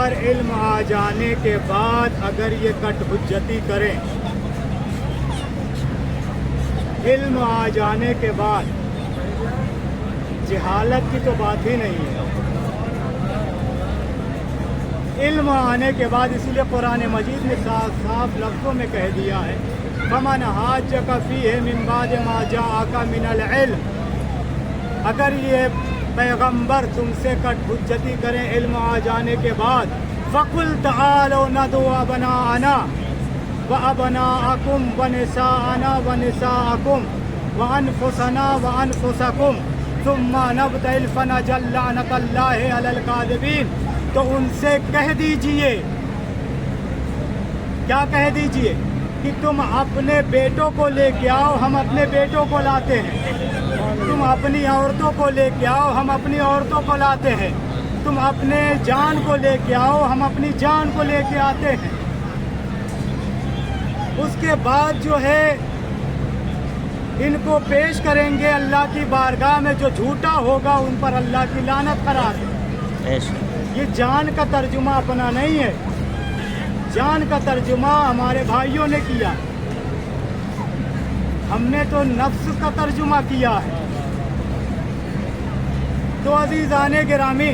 پیغمبر علم آ جانے کے بعد اگر یہ کٹ حجتی کریں، علم آ جانے کے بعد، جہالت کی تو بات ہی نہیں ہے، علم آنے کے بعد، اسی لیے قرآن مجید نے صاف صاف لفظوں میں کہہ دیا ہے فَمَنْ حَاجَّكَ فِيهِ مِنْ بَعْدِ مَا جَاءَكَ مِنَ الْعِلْمِ، اگر یہ پیغمبر تم سے کٹ حجتی کریں علم آ جانے کے بعد، فَقُلْ تَعَالَوْا نَدْعُ أَبْنَاءَنَا وَأَبْنَاءَكُمْ وَنِسَاءَنَا وَنِسَاءَكُمْ وَأَنفُسَنَا وَأَنفُسَكُمْ ثُمَّ نَبْتَهِلْ فَنَجْعَلْ لَعْنَةَ اللَّهِ عَلَى الْكَاذِبِينَ۔ تو ان سے کہہ دیجئے، کیا کہہ دیجئے کہ تم اپنے بیٹوں کو لے کے آؤ، ہم اپنے بیٹوں کو لاتے ہیں، تم اپنی عورتوں کو لے کے آؤ، ہم اپنی عورتوں کو لاتے ہیں، تم اپنے جان کو لے کے آؤ، ہم اپنی جان کو لے کے آتے ہیں۔ اس کے بعد جو ہے ان کو پیش کریں گے اللہ کی بارگاہ میں، جو جھوٹا ہوگا ان پر اللہ کی لعنت قرار ہے۔ یہ جان کا ترجمہ اپنا نہیں ہے، جان کا ترجمہ ہمارے بھائیوں نے کیا، ہم نے تو نفس کا ترجمہ کیا ہے۔ تو عزیزان گرامی،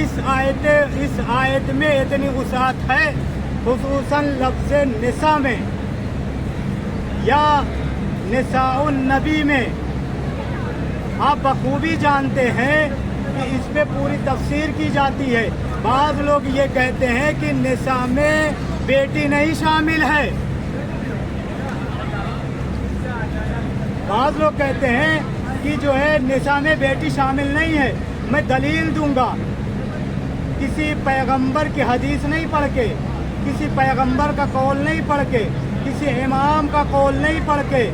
اس آیت میں اتنی وسعت ہے، خصوصاً لفظ نساء میں یا نساء النبی میں، آپ بخوبی جانتے ہیں کہ اس پہ پوری تفسیر کی جاتی ہے۔ بعض لوگ یہ کہتے ہیں کہ نساء میں بیٹی نہیں شامل ہے، بعض لوگ کہتے ہیں کہ جو ہے نساء میں بیٹی شامل نہیں ہے۔ میں دلیل دوں گا، کسی پیغمبر کی حدیث نہیں پڑھ کے، کسی پیغمبر کا قول نہیں پڑھ کے، کسی امام کا قول نہیں پڑھ کے،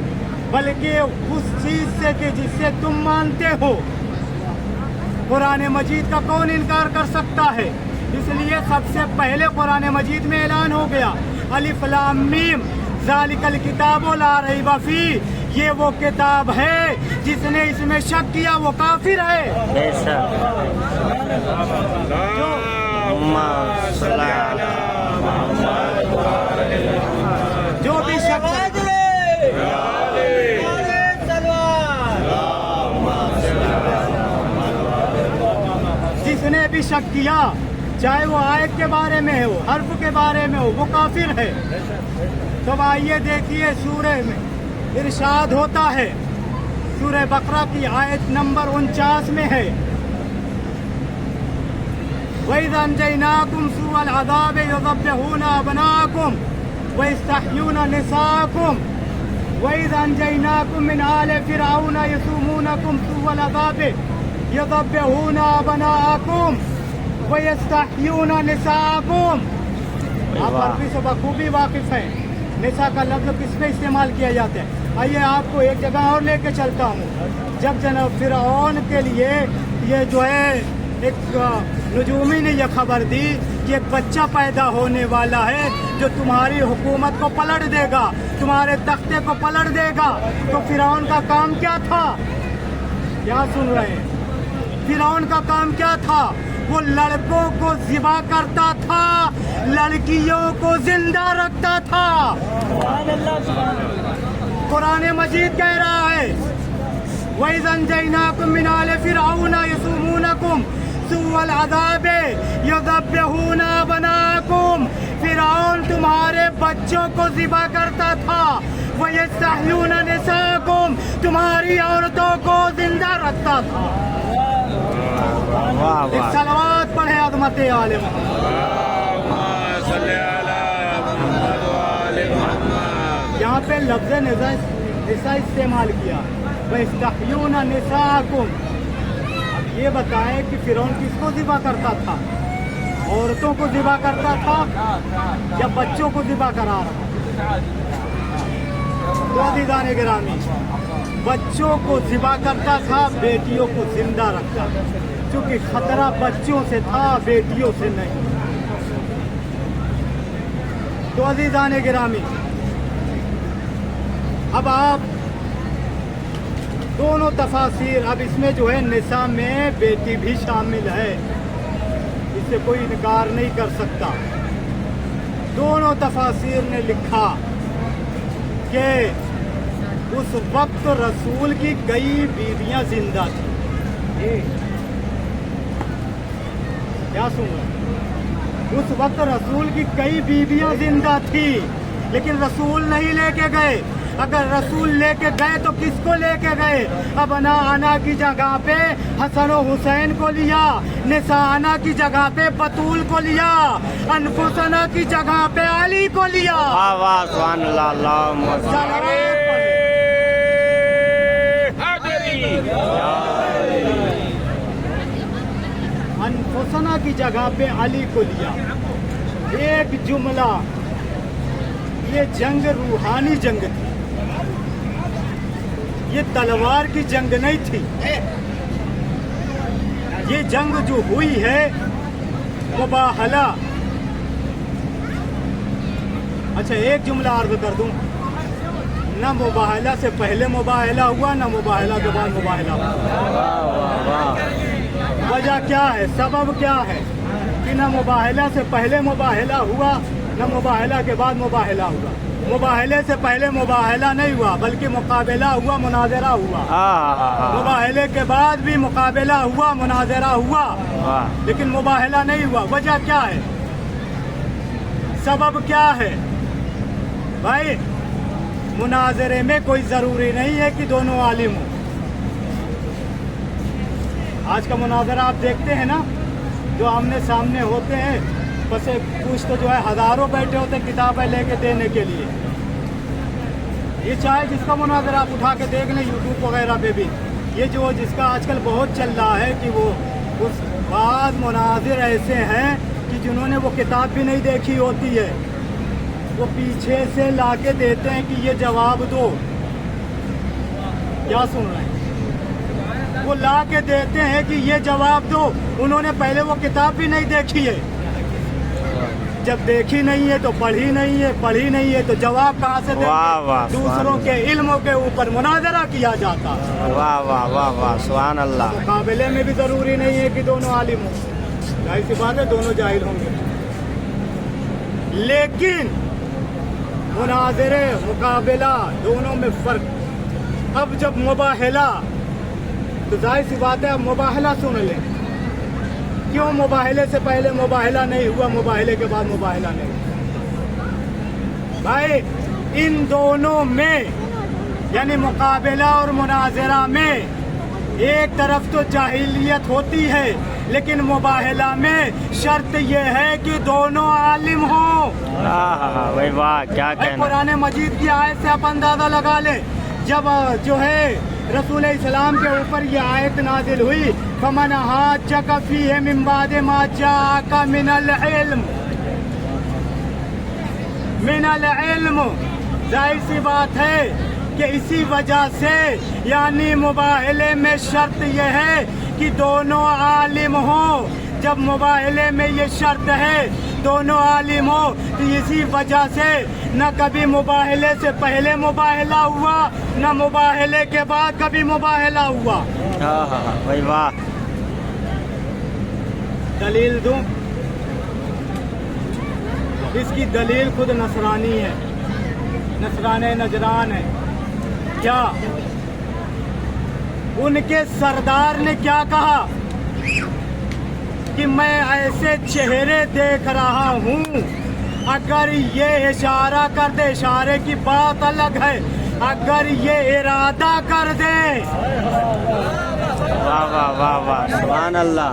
بلکہ اس چیز سے کہ جس سے تم مانتے ہو۔ قرآن مجید کا کون انکار کر سکتا ہے؟ اس لیے سب سے پہلے قرآن مجید میں اعلان ہو گیا الف لام میم ذالک الکتاب لا ریب فیہ، یہ وہ کتاب ہے جس نے اس میں شک کیا وہ کافر ہے۔ جو بھی شک جس نے بھی شک کیا، چاہے وہ آیت کے بارے میں ہو، حرف کے بارے میں ہو، وہ کافر ہے۔ تو آئیے دیکھیے سورہ میں ارشاد ہوتا ہے، سورہ بقرہ کی آیت نمبر 49 میں ہے وَإِذَا أَنْجَيْنَاكُمْ سُوءَ الْعَذَابِ يُذَبِّحُونَ أَبْنَاءَكُمْ وَيَسْتَحْيُونَ نِسَاءَكُمْ وَإِذَا أَنْجَيْنَاكُمْ مِنْ آلِ فِرْعَوْنَ يَسُومُونَكُمْ سُوءَ الْعَذَابِ يُذَبِّحُونَ أَبْنَاءَكُمْ وَيَسْتَحْيُونَ نِسَاءَكُمْ۔ آپ عربی سے بخوبی واقف ہیں، نساء کا لفظ کس میں استعمال کیا جاتا ہے۔ آئیے آپ کو ایک جگہ اور لے کے چلتا ہوں، جب جناب فرعون کے لیے یہ جو ہے ایک نجومی نے یہ خبر دی کہ ایک بچہ پیدا ہونے والا ہے جو تمہاری حکومت کو پلٹ دے گا، تمہارے تختے کو پلٹ دے گا، تو فرعون کا کام کیا تھا؟ کیا سن رہے ہیں؟ فرعون کا کام کیا تھا؟ وہ لڑکوں کو ذبح کرتا تھا، لڑکیوں کو زندہ رکھتا تھا۔ قرآن مجید کہہ رہا ہے وَإِذَا أَنْجَيْنَاكُمْ مِنْ آلِ فِرْعَوْنَ يَسُومُونَكُمْ سُوءَ الْعَذَابِ يُذَبِّحُونَ أَبْنَاءَكُمْ، فرعون تمہارے بچوں کو ذبح کرتا تھا، وَيَسْتَحْيُونَ نِسَاءَكُمْ، تمہاری عورتوں کو زندہ رکھتا تھا۔ ایک صلوات پڑھے عظمت عالم۔ یہاں پہ لفظ نساء استعمال کیا، وَيَسْتَحْيُونَ نِسَاءَكُمْ۔ اب یہ بتائیں کہ فرعون کس کو ذبح کرتا تھا؟ عورتوں کو ذبح کرتا تھا یا بچوں کو ذبح کرا رہا؟ تو عزیزان گرامی، بچوں کو ذبح کرتا تھا، بیٹیوں کو زندہ رکھتا تھا، کیونکہ خطرہ بچوں سے تھا، بیٹیوں سے نہیں۔ تو عزیزان گرامی، اب آپ دونوں تفاسیر. اب اس میں جو ہے نساء میں بیٹی بھی شامل ہے, اس سے کوئی انکار نہیں کر سکتا. دونوں تفاسیر نے لکھا کہ اس وقت رسول کی کئی بیویاں زندہ تھیں. کیا سن رہے ہیں؟ اس وقت رسول کی کئی بیویاں زندہ تھی لیکن رسول نہیں لے کے گئے. اگر رسول لے کے گئے تو کس کو لے کے گئے؟ اب انا کی جگہ پہ حسن و حسین کو لیا, نساء کی جگہ پہ بطول کو لیا, انفسنا کی جگہ پہ علی کو لیا. سبحان اللہ. اللہم انفسنا کی جگہ پہ علی کو لیا. ایک جملہ, یہ جنگ روحانی جنگ تھی, یہ تلوار کی جنگ نہیں تھی. یہ جنگ جو ہوئی ہے مباہلہ. اچھا ایک جملہ عرض کر دوں, نہ مباہلہ سے پہلے مباہلہ ہوا نہ مباہلہ کے بعد مباہلہ ہوا. وجہ کیا ہے, سبب کیا ہے کہ نہ مباہلہ سے پہلے مباہلہ ہوا نہ مباہلہ کے بعد مباہلہ ہوا. مباہلے سے پہلے مباہلہ نہیں ہوا بلکہ مقابلہ ہوا, مناظرہ ہوا. مباہلے کے بعد بھی مقابلہ ہوا, مناظرہ ہوا, لیکن مباہلہ نہیں ہوا. وجہ کیا ہے, سبب کیا ہے؟ بھائی مناظرے میں کوئی ضروری نہیں ہے کہ دونوں عالم ہوں. آج کا مناظرہ آپ دیکھتے ہیں نا, جو آمنے سامنے ہوتے ہیں, بس کچھ تو جو ہے ہزاروں بیٹھے ہوتے ہیں کتابیں لے کے دینے کے لیے. یہ چاہے جس کا مناظرہ آپ اٹھا کے دیکھ لیں یوٹیوب وغیرہ پہ بھی, یہ جو جس کا آج کل بہت چل رہا ہے کہ وہ اس بعض مناظر ایسے ہیں کہ جنہوں نے وہ کتاب بھی نہیں دیکھی ہوتی ہے, وہ پیچھے سے لا کے دیتے ہیں کہ یہ جواب دو. کیا سن رہے ہیں؟ وہ لا کے دیتے ہیں کہ یہ جواب دو. انہوں نے پہلے وہ کتاب بھی نہیں دیکھی ہے. جب دیکھی نہیں ہے تو پڑھی نہیں ہے, پڑھی نہیں ہے تو جواب کہاں سے دیں گے؟ دوسروں کے علموں کے اوپر مناظرہ کیا جاتا. واہ واہ واہ واہ سبحان اللہ. مقابلے میں بھی ضروری نہیں ہے کہ دونوں عالم ہوں, ظاہر سی بات ہے دونوں جاہل ہوں گے. لیکن مناظرے, مقابلہ, دونوں میں فرق. اب جب مباہلہ, تو ظاہر سی بات ہے اب مباہلہ سن لیں. کیوں مباہلے سے پہلے مباہلہ نہیں ہوا, مباہلے کے بعد مباہلہ نہیں ہوا؟ بھائی ان دونوں میں یعنی مقابلہ اور مناظرہ میں ایک طرف تو جاہلیت ہوتی ہے, لیکن مباہلہ میں شرط یہ ہے کہ دونوں عالم ہوں. بھائی واہ کیا کہنا. قرآن مجید کی آیت سے آپ اندازہ لگا لیں, جب جو ہے رسول اسلام کے اوپر یہ آیت نازل ہوئی, فمن حاجک فیہ من بعد ما جاءک من العلم. ظاہر سی بات ہے کہ اسی وجہ سے یعنی مباہلے میں شرط یہ ہے کہ دونوں عالم ہوں. جب مباہلے میں یہ شرط ہے دونوں عالم ہو, تو اسی وجہ سے نہ کبھی مباہلے سے پہلے مباہلہ ہوا نہ مباہلے کے بعد کبھی مباہلہ ہوا. بھائی واہ. دلیل دوں؟ اس کی دلیل خود نصرانی ہے, نصران نجران ہے. کیا ان کے سردار نے کیا کہا کہ میں ایسے چہرے دیکھ رہا ہوں, اگر یہ اشارہ کر دے, اشارے کی بات الگ ہے, اگر یہ ارادہ کر دے. واہ واہ واہ واہ سبحان اللہ.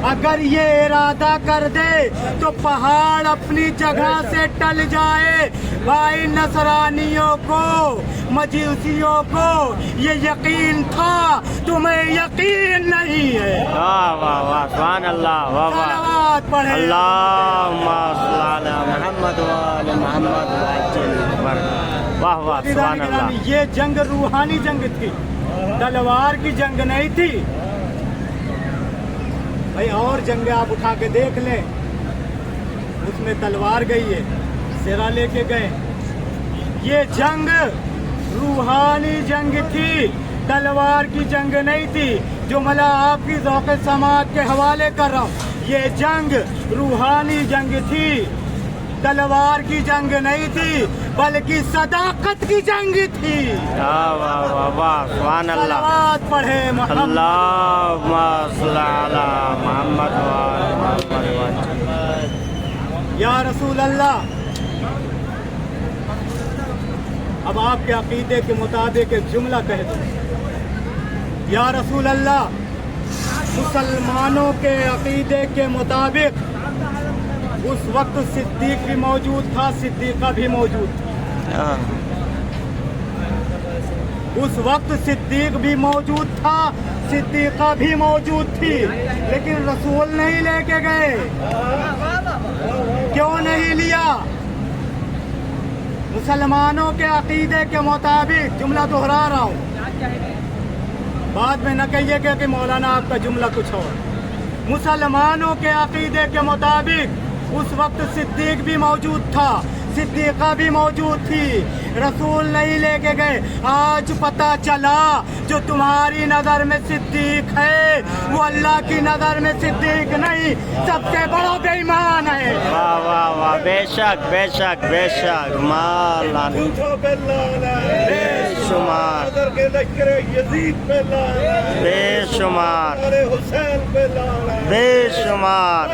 اگر یہ ارادہ کر دے تو پہاڑ اپنی جگہ سے ٹل جائے. بھائی نصرانیوں کو, مجوسیوں کو یہ یقین تھا, تمہیں یقین نہیں ہے. واہ واہ واہ سبحان اللہ. واہ واہ صلوات پڑھیں. اللہم صل علی محمد و آل محمد وعجل. واہ واہ سبحان اللہ. یہ جنگ روحانی جنگ تھی, تلوار کی جنگ نہیں تھی. بھائی اور جنگیں آپ اٹھا کے دیکھ لیں, اس میں تلوار گئی ہے, سرا لے کے گئے. یہ جنگ روحانی جنگ تھی, تلوار کی جنگ نہیں تھی جو ملا آپ کی ذوق سماعت کے حوالے کر رہا ہوں. یہ جنگ روحانی جنگ تھی، تلوار کی جنگ نہیں تھی بلکہ صداقت کی جنگ تھی. واہ واہ واہ واہ سبحان اللہ. صلوات پڑھے محمد. اللہم صلی علی محمد وآل محمد. یا رسول اللہ، اب آپ کے عقیدے کے مطابق ایک جملہ کہہ دوں. یا رسول اللہ، مسلمانوں کے عقیدے کے مطابق اس وقت صدیق بھی موجود تھا، صدیقہ بھی موجود تھی. اس وقت صدیق بھی موجود تھا، صدیقہ بھی موجود تھی، لیکن رسول نہیں لے کے گئے. کیوں نہیں لیا؟ مسلمانوں کے عقیدے کے مطابق، جملہ دہرا رہا ہوں، بعد میں نہ کہیے کہ مولانا آپ کا جملہ کچھ اور. مسلمانوں کے عقیدے کے مطابق اس وقت صدیق بھی موجود تھا، صدیقہ بھی موجود تھی، رسول نہیں لے کے گئے. آج پتہ چلا جو تمہاری نظر میں صدیق ہے وہ اللہ کی نظر میں صدیق نہیں، سب سے بڑا بے ایمان ہے. واہ واہ واہ، بے شک بے شک بے شک. مولانا بے شمار بے شمار بے شمار.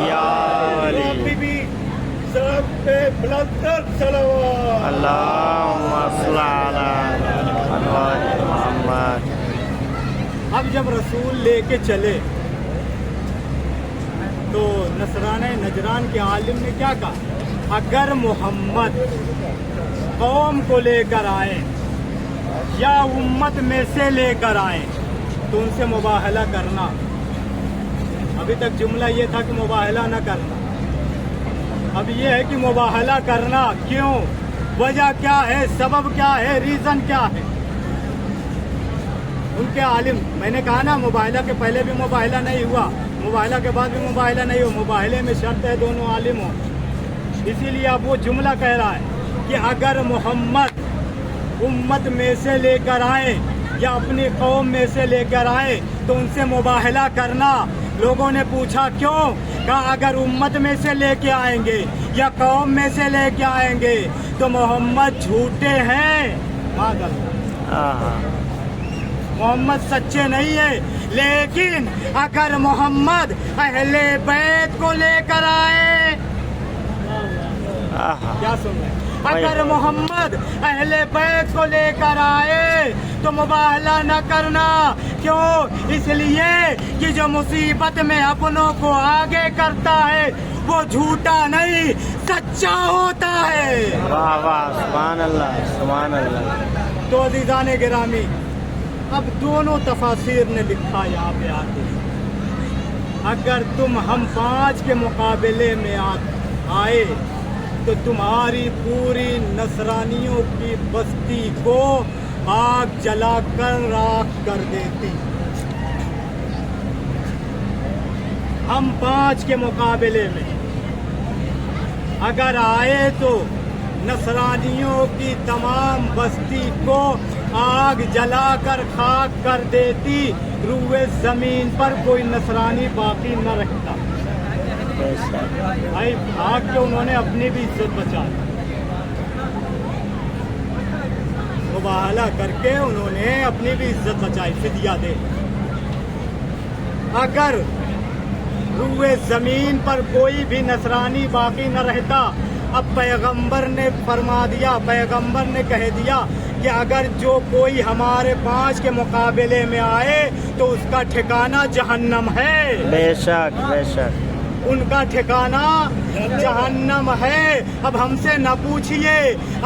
یا علی اللہم صلی علی محمد. اب جب رسول لے کے چلے تو نجران کے عالم نے کیا کہا؟ اگر محمد قوم کو لے کر آئے یا امت میں سے لے کر آئے تو ان سے مباہلہ کرنا. ابھی تک جملہ یہ تھا کہ مباہلہ نہ کرنا، اب یہ ہے کہ مباہلہ کرنا. کیوں؟ وجہ کیا ہے؟ سبب کیا ہے؟ ریزن کیا ہے؟ ان کے عالم، میں نے کہا نا مباہلہ کے پہلے بھی مباہلہ نہیں ہوا، مباہلہ کے بعد بھی مباہلہ نہیں ہوا. مباہلے میں شرط ہے دونوں عالم ہوں. اسی لیے اب وہ جملہ کہہ رہا ہے کہ اگر محمد امت میں سے لے کر آئے یا اپنی قوم میں سے لے کر آئے تو ان سے مباہلہ کرنا. لوگوں نے پوچھا کیوں؟ کہا اگر امت میں سے لے کے آئیں گے یا قوم میں سے لے کے آئیں گے تو محمد جھوٹے ہیں، محمد سچے نہیں ہیں. لیکن اگر محمد اہل بیت کو لے کر آئے، کیا سن رہے ہیں؟ اگر محمد اہل بیت کو لے کر آئے تو مباہلہ نہ کرنا. کیوں؟ اس لیے کہ جو مصیبت میں اپنوں کو آگے کرتا ہے وہ جھوٹا نہیں، سچا ہوتا ہے. واہ واہ سبحان اللہ سبحان اللہ. تو عزیزان گرامی، اب دونوں تفاسیر نے لکھا یہاں پہ آتے، اگر تم ہم 5 کے مقابلے میں آئے تو تمہاری پوری نصرانیوں کی بستی کو آگ جلا کر راکھ کر دیتی. ہم 5 کے مقابلے میں اگر آئے تو نصرانیوں کی تمام بستی کو آگ جلا کر خاک کر دیتی، روئے زمین پر کوئی نصرانی باقی نہ رہتا. بھائی بھاگ کے انہوں نے اپنی بھی عزت بچائی، مباہلہ کر کے انہوں نے اپنی بھی عزت بچائی، فدیہ دے. اگر روئے زمین پر کوئی بھی نصرانی باقی نہ رہتا، اب پیغمبر نے فرما دیا، پیغمبر نے کہہ دیا کہ اگر جو کوئی ہمارے 5 کے مقابلے میں آئے تو اس کا ٹھکانہ جہنم ہے. بے شک بے شک. ان کا ٹھکانہ جہنم ہے. اب ہم سے نہ پوچھئے،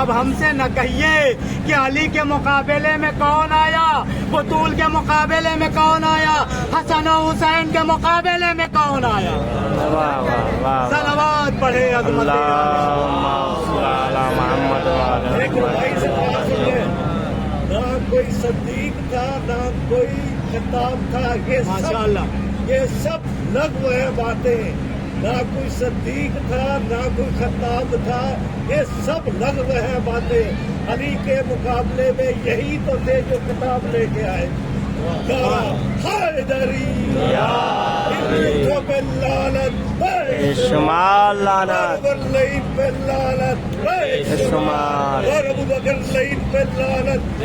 اب ہم سے نہ کہیے کہ علی کے مقابلے میں کون آیا، بطول کے مقابلے میں کون آیا، حسن و حسین کے مقابلے میں کون آیا. واہ واہ واہ. صلوات پڑھے عظمت اللہم صلی علی محمد وآل محمد. نہ کوئی صدیق تھا، نہ کوئی خطاب تھا. ماشاء اللہ. یہ سب لغو ہے باتیں. نہ کوئی صدیق تھا، نہ کوئی خطاب تھا، یہ سب لغو ہیں باتیں۔ علی کے مقابلے میں یہی تو تھے جو کتاب لے کے آئے۔ حیدری پہ لعنت، شمال لعنت، لئی پہ لعنت، شمال، اور ابو بکر لئی پہ لعنت،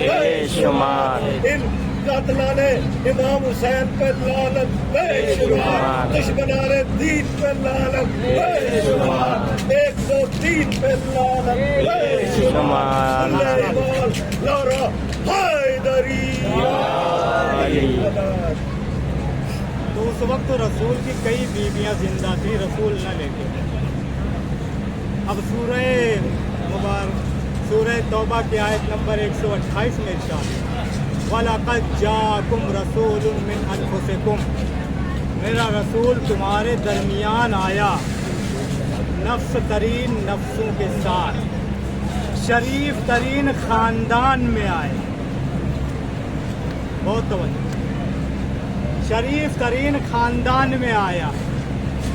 شمال، ان قاتلان امام حسین پہ لعنت، بے شمار دشمنان دین پہ لعنت، بے شمار 103 پہ لعنت، بے شمار لارا حیدری۔ تو اس وقت رسول کی کئی بیویاں زندہ تھیں، رسول نہ لے کے۔ اب سورہ توبہ کی آیت نمبر 128 میں ارشاد ہے، وَلَقَدْ جَاءَكُمْ رَسُولٌ مِّنْ أَنفُسِكُمْ، میرا رسول تمہارے درمیان آیا نفس ترین نفسوں کے ساتھ، شریف ترین خاندان میں آئے۔ بہت توجہ، شریف ترین خاندان میں آیا۔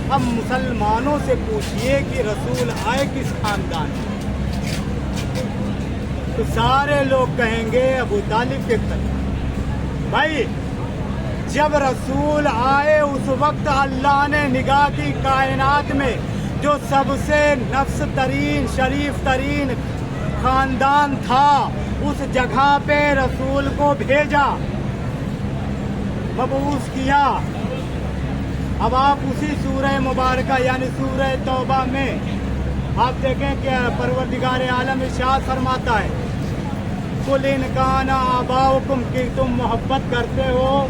اب مسلمانوں سے پوچھئے کہ رسول آئے کس خاندان میں، تو سارے لوگ کہیں گے ابو طالب کے طرف۔ بھائی جب رسول آئے اس وقت اللہ نے نگاہ کی کائنات میں جو سب سے نفس ترین شریف ترین خاندان تھا اس جگہ پہ رسول کو بھیجا، مبعوث کیا۔ اب آپ اسی سورہ مبارکہ یعنی سورہ توبہ میں آپ دیکھیں کہ پروردگار عالم ارشاد فرماتا ہے، قُلْ إِنْ كَانَ آبَاؤُكُمْ، کہ تم محبت کرتے ہو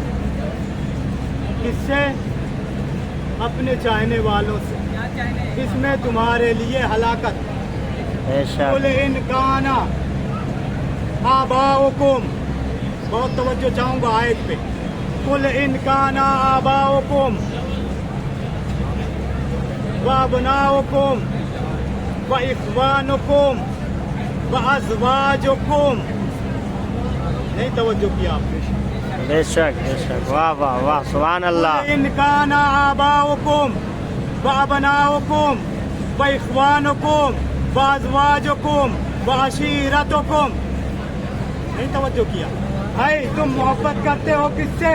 کس سے؟ اپنے چاہنے والوں سے، اس میں تمہارے لیے ہلاکت۔ قُلْ إِنْ كَانَ آبَاؤُكُمْ، بہت توجہ چاہوں گا آیت پہ، قُلْ إِنْ كَانَ آبَاؤُكُمْ وَأَبْنَاؤُكُمْ وَإِخْوَانُكُمْ وَأَزْوَاجُكُمْ، نہیں توجہ کیا آپ نے؟ بے شک بے شک، واہ واہ واہ، سبحان اللہ۔ إِنْ كَانَ آبَاؤُكُمْ وَأَبْنَاؤُكُمْ وَإِخْوَانُكُمْ وَأَزْوَاجُكُمْ وَعَشِيرَتُكُمْ، نہیں توجہ کیا؟ بھائی تم محبت کرتے ہو کس سے؟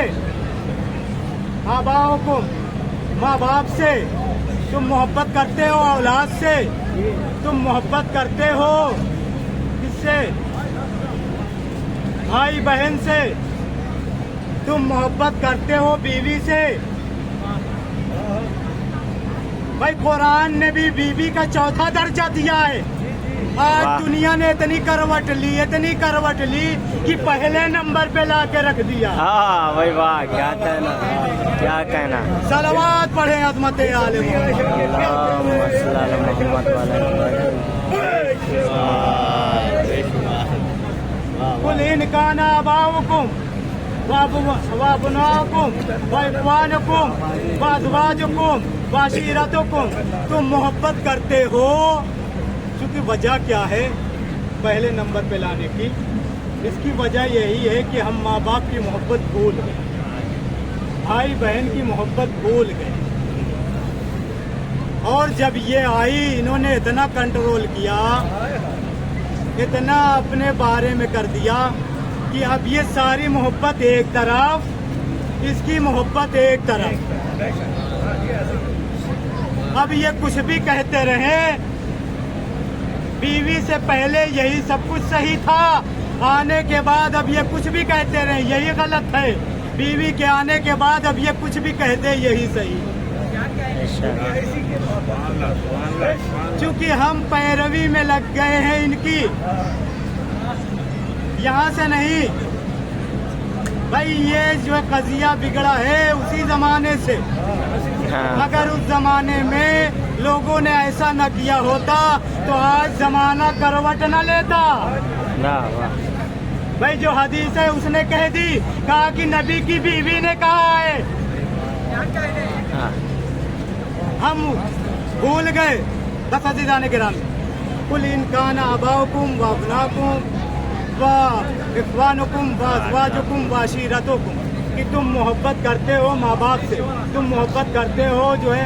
آباؤکم، ماں باپ سے۔ تم محبت کرتے ہو اولاد سے۔ تم محبت کرتے ہو کس سے؟ بھائی بہن سے۔ تم محبت کرتے ہو بیوی سے۔ بھائی قرآن نے بھی بیوی کا چوتھا درجہ دیا ہے۔ آج دنیا نے اتنی کروٹ لی کہ پہلے نمبر پہ لا کے رکھ دیا۔ ہاں بھائی واہ، کیا کہنا کیا کہنا۔ صلوات پڑھیں عظمت عالم۔ اللہم صلی علی محمد قُلْ إِنْ كَانَ آبَاؤُكُمْ وَأَبْنَاؤُكُمْ وَإِخْوَانُكُمْ وَأَزْوَاجُكُمْ وَعَشِيرَتُكُمْ، تم محبت کرتے ہو، چونکہ وجہ کیا ہے پہلے نمبر پہ لانے کی؟ اس کی وجہ یہی ہے کہ ہم ماں باپ کی محبت بھول گئے، بھائی بہن کی محبت بھول گئے، اور جب یہ آئی انہوں نے اتنا کنٹرول کیا، اتنا اپنے بارے میں کر دیا کہ اب یہ ساری محبت ایک طرف، اس کی محبت ایک طرف۔ اب یہ کچھ بھی کہتے رہے، بیوی سے پہلے یہی سب کچھ صحیح تھا، آنے کے بعد اب یہ کچھ بھی کہتے رہے یہی غلط ہے، بیوی کے آنے کے بعد اب یہ کچھ بھی کہتے یہی صحیح۔ چونکہ ہم پیروی میں لگ گئے ہیں ان کی، یہاں سے نہیں۔ بھائی یہ جو قضیہ بگڑا ہے اسی زمانے سے، اگر اس زمانے میں لوگوں نے ایسا نہ کیا ہوتا تو آج زمانہ کروٹ نہ لیتا۔ بھائی جو حدیث ہے اس نے کہہ دی، کہا کہ نبی کی بیوی نے کہا ہے، ہم بھول گئے۔ بس عزیزان گرامی، قُلْ إِنْ كَانَ آبَاؤُكُمْ وَأَبْنَاؤُكُمْ وَإِخْوَانُكُمْ وَأَزْوَاجُكُمْ وَعَشِيرَتُكُمْ، کہ تم محبت کرتے ہو ماں باپ سے، تم محبت کرتے ہو جو ہے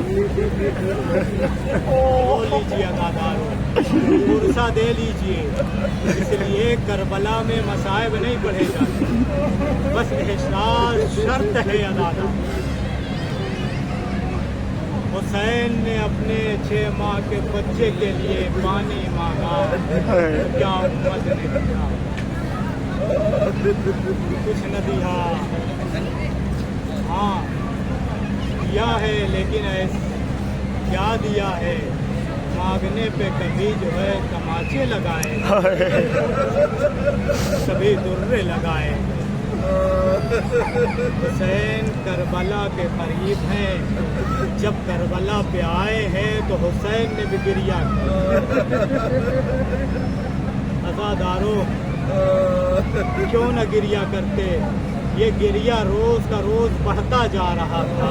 لیجیے عزادارو، عرصہ دے لیجیے، اس لیے کربلا میں مصائب نہیں بڑھے جاتے، بس احساس شرط ہے عزادارو۔ حسین نے اپنے 6 ماہ کے بچے کے لیے پانی مانگا، کیا امت نے دیا؟ کچھ نہ دیا، ہاں دیا ہے، لیکن کیا دیا ہے؟ مانگنے پہ کبھی جو ہے تماچے لگائے، کبھی درے لگائے۔ حسین کربلا کے قریب ہیں، جب کربلا پہ آئے ہیں تو حسین نے بھی گریہ کیا۔ عزادارو کیوں نہ گریہ کرتے؟ یہ گریہ روز کا روز بڑھتا جا رہا تھا،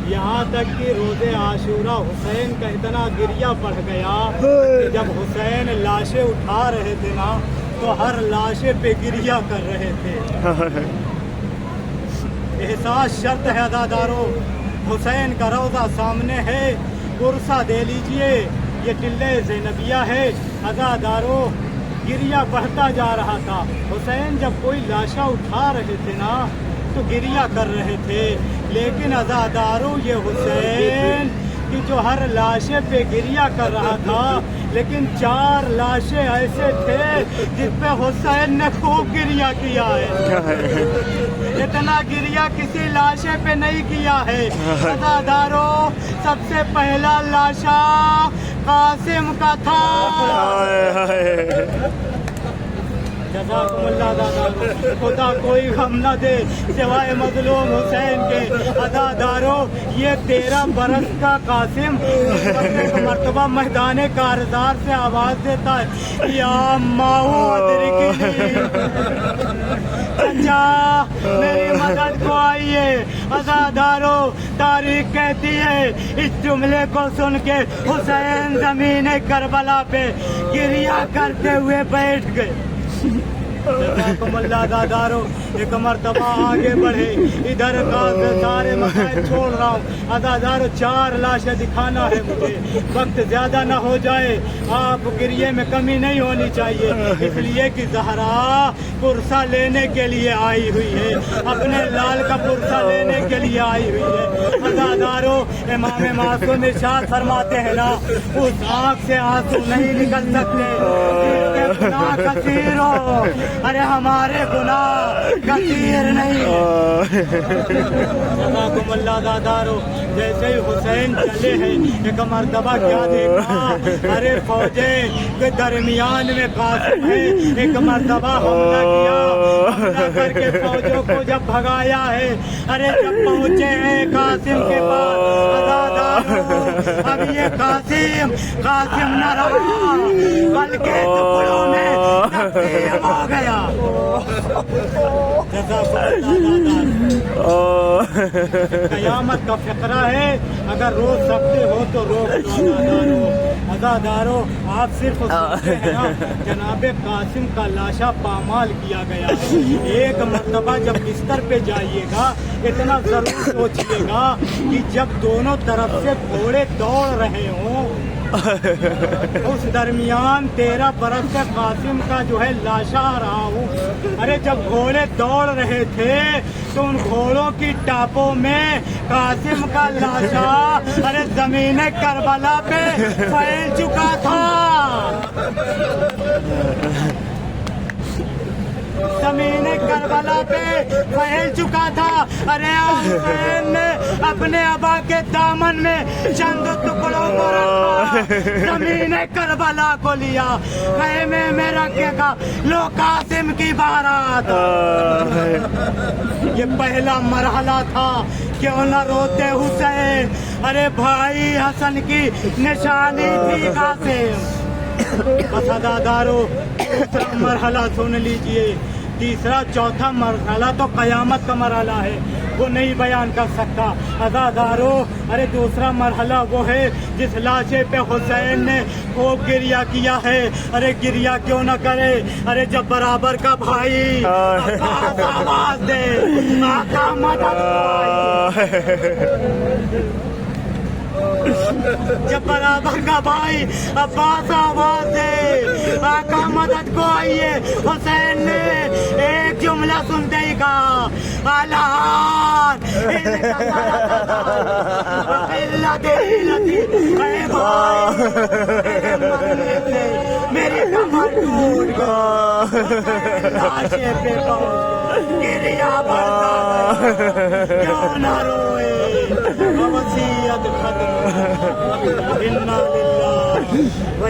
یہاں تک کہ روز عاشورہ حسین کا اتنا گریہ بڑھ گیا کہ جب حسین لاشیں اٹھا رہے تھے نا تو ہر لاشے پہ گریہ کر رہے تھے۔ احساس شرط ہے عزادارو، حسین کا روضہ سامنے ہے، عرصہ دے لیجئے، یہ ٹلے زینبیہ ہے۔ عزادارو گریہ بڑھتا جا رہا تھا، حسین جب کوئی لاشا اٹھا رہے تھے نا تو گریہ کر رہے تھے، لیکن عزادارو یہ حسین کہ جو ہر لاشے پہ گریہ کر رہا تھا، لیکن 4 لاشیں ایسے تھے جس پہ حسین نے خوب گریہ کیا ہے۔ اتنا گریہ کسی لاشے پہ نہیں کیا ہے۔ عزادارو سب سے پہلا لاشا قاسم کا تھا۔ جزاکم اللہ عزادارو، خدا کوئی غم نہ دے سوائے مظلوم حسین کے۔ عزادارو یہ 13 برس کا قاسم ایک مرتبہ میدان کارزار سے آواز دیتا ہے، یا ماؤ ادرکنی، چچا میری مدد کو آئیے۔ عزادارو تاریخ کہتی ہے، اس جملے کو سن کے حسین زمین کربلا پہ گریہ کرتے ہوئے بیٹھ گئے۔ جزاکم اللہ عزادارو، ایک مرتبہ آگے بڑھے، ادھر کا سارے مسائل چھوڑ رہا ہوں۔ عزادارو 4 لاشیں دکھانا ہے مجھے، وقت زیادہ نہ ہو جائے، آپ گریے میں کمی نہیں ہونی چاہیے، اس لیے کہ زہرا پرسہ لینے کے لیے آئی ہوئی ہے، اپنے لال کا پرسہ لینے کے لیے آئی ہوئی ہے۔ عزادارو امام معصوم ارشاد فرماتے ہیں نا، اس آنکھ سے آنسو نہیں نکل سکتے جس کے گناہ کثیر ہو، ارے ہمارے گناہ کثیر نہیں۔ جزاکم اللہ عزادارو، جیسے ہی حسین چلے ہیں ایک مرتبہ کیا دیکھا، ارے فوجیں کے درمیان میں قاسم ہے، ایک مرتبہ حملہ کیا، حملہ کر کے فوجوں کو جب بھگایا ہے، ارے جب پہنچے ہیں قاسم کے پاس، عزادارو اب یہ قاسم نہ رہا بلکہ ٹکڑوں میں تقسیم ہو گیا۔ قیامت کا فقرہ ہے، اگر روک سکتے ہو تو روک دو۔ عزادارو آپ صرف سنتے ہیں نا، جناب قاسم کا لاشا پامال کیا گیا۔ ایک مرتبہ جب بستر پہ جائیے گا اتنا ضرور سوچیے گا کہ جب دونوں طرف سے گھوڑے دوڑ رہے ہوں، اس درمیان 13 برس سے قاسم کا جو ہے لاشا آ رہا ہوں، ارے جب گھوڑے دوڑ رہے تھے تو ان گھوڑوں کی ٹاپوں میں قاسم کا لاشا ارے زمین کربلا پہ پھیل چکا تھا، زمین کربلا پہ پھیل چکا تھا۔ ارے حسین نے اپنے ابا کے دامن میں چند ٹکڑوں کو رکھا، زمین کربلا کو لیا، خیمے میں رکھے گا، لو قاسم کی بارات۔ یہ پہلا مرحلہ تھا، کیوں نہ روتے حسین، ارے بھائی حسن کی نشانی تھی قاسم۔ بس عزادارو دوسرا مرحلہ سن لیجئے، تیسرا چوتھا مرحلہ تو قیامت کا مرحلہ ہے۔ وہ نہیں بیان کر سکتا. عزادارو ارے دوسرا مرحلہ وہ ہے جس لاشے پہ حسین نے خوب گریا کیا ہے. ارے گریا کیوں نہ کرے, ارے جب برابر کا بھائی عباس آواز دے آقا مدد جب برابر کا بھائی عباس آواز دے آقا مدد کو آئیے. حسین نے ایک جملہ سنتے ہی کہا الان میری کمر ٹوٹ گئی پہ گریا بڑھتا کیوں نہ روئے وصیت ختم انا للہ و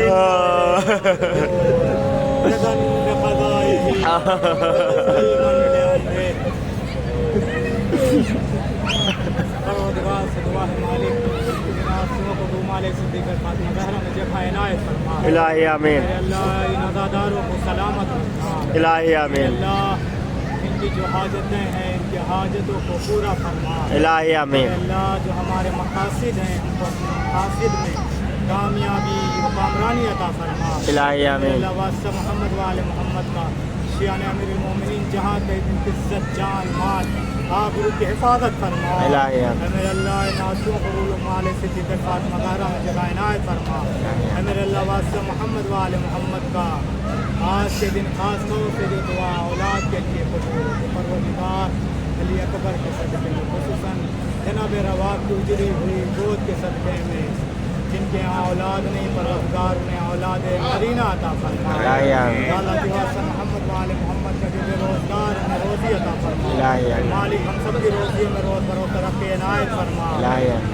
انا الہی آمین. نظاداروں کو سلامت رکھنا. الہی آمین. اللہ ان کی جو حاجتیں ہیں ان کی حاجتوں کو پورا فرما. الہی آمین. اللہ جو ہمارے مقاصد ہیں ان کو اپنے مقاصد میں کامیابی و کامرانی عطا فرما. الہی آمین. اللہ واسطہ محمد وآل محمد کا شیان امیر المومنین جہاں تک عزت جان مال آبرو کی حفاظت فرما. الہی آمین. امیر اللہ ناسوں قبول مال صدیق فاطمہ زہرا میں جگہ عنایت فرما. امیر اللہ واسطہ محمد وآل محمد کا آج کے دن خاص طور سے جو دعا اولاد کے لیے قبول پروردگار علی اکبر کے صدقے میں خصوصاً جناب رواق کی اجری ہوئی گود کے صدقے میں جن کے یہاں اولاد نہیں پروردگار انہیں اولاد مدینہ عطا فرما. اللہ کی واسطہ محمد وآل محمد کا جو روزگار انہیں روزی عطا فرما. مالک ہم سب کی روزیوں میں روز بروز ترقی عنایت فرما.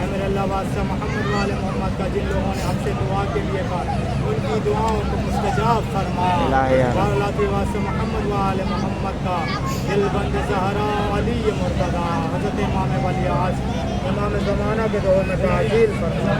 امیر اللہ واسطہ محمد وآل محمد کا جن لوگوں نے ہم سے دعا کے لیے کہا ان کی دعاؤں کو مستجاب فرما. اللہ کی واسطہ محمد وآل محمد کا دل بند زہرا علی مرتضیٰ حضرت امام ولی عصر امام زمانہ کے دور میں تعجیل فرما.